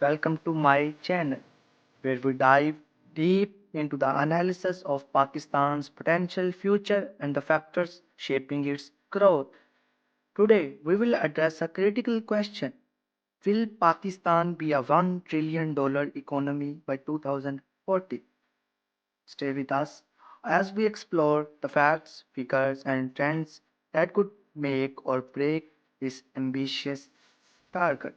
Welcome to my channel where we dive deep into the analysis of Pakistan's potential future and the factors shaping its growth. Today, we will address a critical question. Will Pakistan be a $1 trillion economy by 2040? Stay with us as we explore the facts, figures, and trends that could make or break this ambitious target.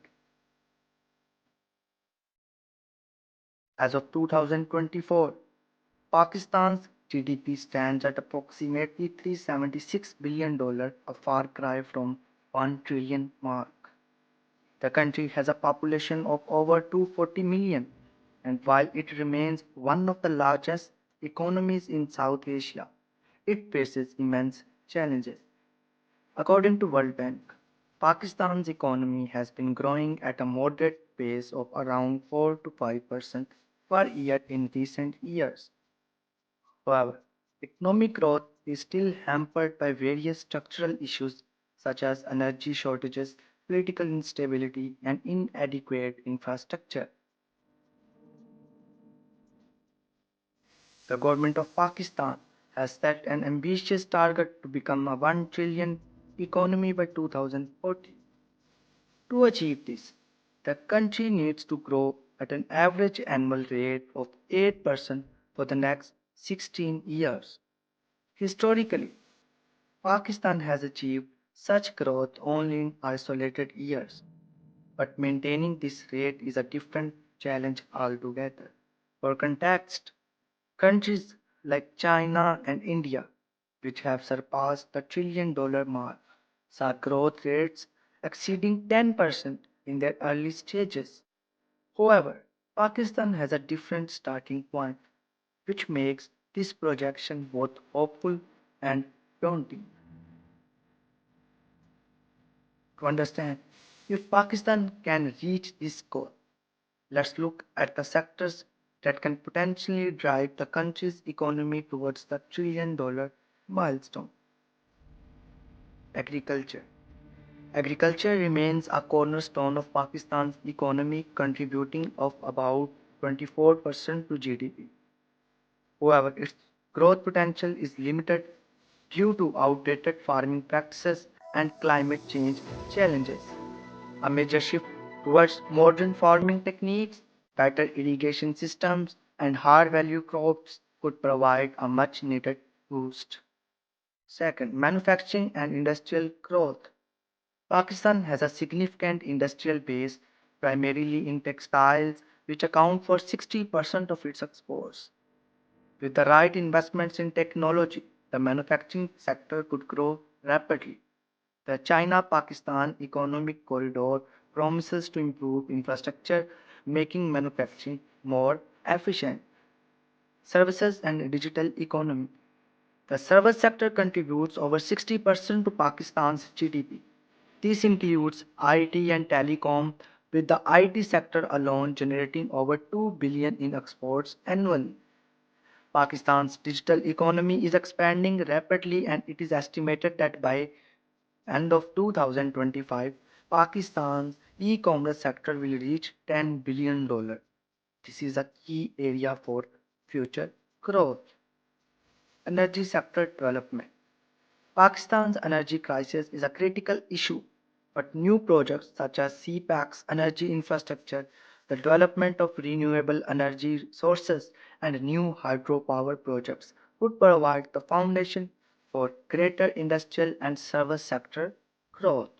As of 2024, Pakistan's GDP stands at approximately $376 billion, a far cry from 1 trillion mark. The country has a population of over 240 million, and while it remains one of the largest economies in South Asia, it faces immense challenges. According to World Bank, Pakistan's economy has been growing at a moderate pace of around 4 to 5% per year in recent years. However, economic growth is still hampered by various structural issues such as energy shortages, political instability, and inadequate infrastructure. The government of Pakistan has set an ambitious target to become a 1 trillion economy by 2040. To achieve this, the country needs to grow at an average annual rate of 8% for the next 16 years. Historically, Pakistan has achieved such growth only in isolated years, but maintaining this rate is a different challenge altogether. For context, countries like China and India, which have surpassed the $1 trillion mark, saw growth rates exceeding 10% in their early stages. However, Pakistan has a different starting point, which makes this projection both hopeful and daunting. To understand if Pakistan can reach this goal, let's look at the sectors that can potentially drive the country's economy towards the $1 trillion milestone. Agriculture. Agriculture remains a cornerstone of Pakistan's economy, contributing of about 24% to GDP. However, its growth potential is limited due to outdated farming practices and climate change challenges. A major shift towards modern farming techniques, better irrigation systems, and higher value crops could provide a much needed boost. Second, manufacturing and industrial growth. Pakistan has a significant industrial base, primarily in textiles, which account for 60% of its exports. With the right investments in technology, the manufacturing sector could grow rapidly. The China Pakistan Economic Corridor promises to improve infrastructure, making manufacturing more efficient. Services and digital economy. The service sector contributes over 60% to Pakistan's GDP. This includes IT and telecom, with the IT sector alone generating over 2 billion in exports annually. Pakistan's digital economy is expanding rapidly and it is estimated that by end of 2025, Pakistan's e-commerce sector will reach $10 billion. This is a key area for future growth. Energy sector development. Pakistan's energy crisis is a critical issue, but new projects such as CPAC's energy infrastructure, the development of renewable energy sources, and new hydropower projects would provide the foundation for greater industrial and service sector growth.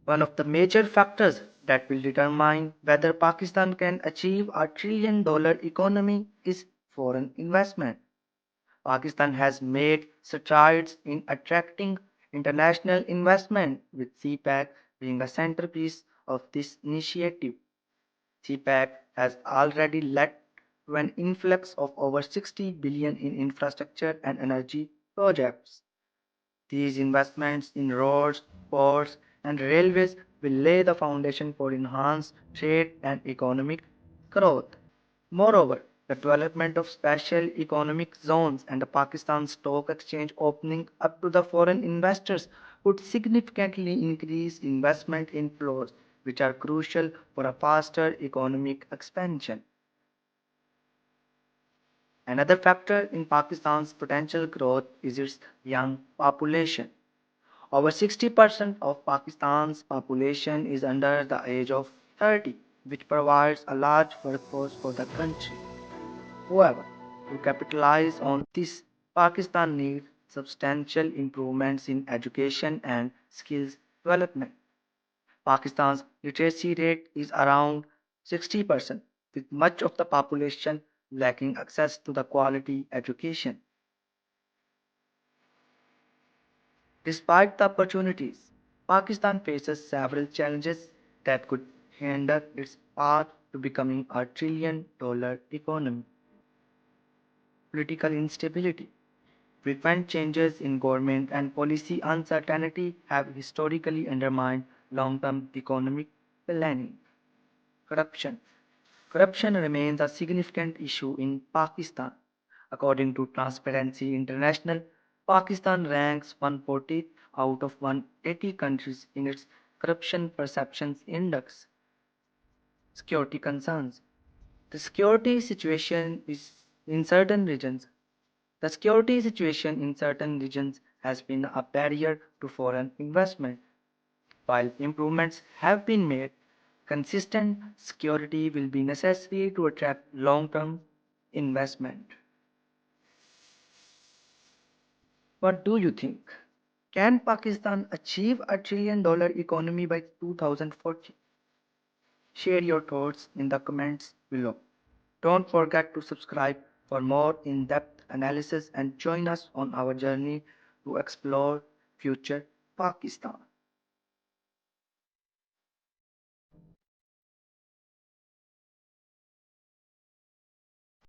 One of the major factors that will determine whether Pakistan can achieve a $1 trillion economy is foreign investment. Pakistan has made strides in attracting international investment, with CPAC being a centerpiece of this initiative. CPAC has already led to an influx of over 60 billion in infrastructure and energy projects. These investments in roads, ports, and railways will lay the foundation for enhanced trade and economic growth. Moreover, the development of special economic zones and the Pakistan Stock Exchange opening up to the foreign investors would significantly increase investment inflows, which are crucial for a faster economic expansion. Another factor in Pakistan's potential growth is its young population. Over 60% of Pakistan's population is under the age of 30, which provides a large workforce for the country. However, to capitalize on this, Pakistan needs substantial improvements in education and skills development. Pakistan's literacy rate is around 60%, with much of the population lacking access to the quality education. Despite the opportunities, Pakistan faces several challenges that could hinder its path to becoming a trillion-dollar economy. Political instability. Frequent changes in government and policy uncertainty have historically undermined long-term economic planning. Corruption. Corruption remains a significant issue in Pakistan. According to Transparency International, Pakistan ranks 140 out of 180 countries in its Corruption Perceptions Index. Security concerns. The security situation is in certain regions. The security situation in certain regions has been a barrier to foreign investment. While improvements have been made, consistent security will be necessary to attract long-term investment. What do you think? Can Pakistan achieve a trillion-dollar economy by 2040? Share your thoughts in the comments below. Don't forget to subscribe for more in-depth analysis and join us on our journey to explore future Pakistan.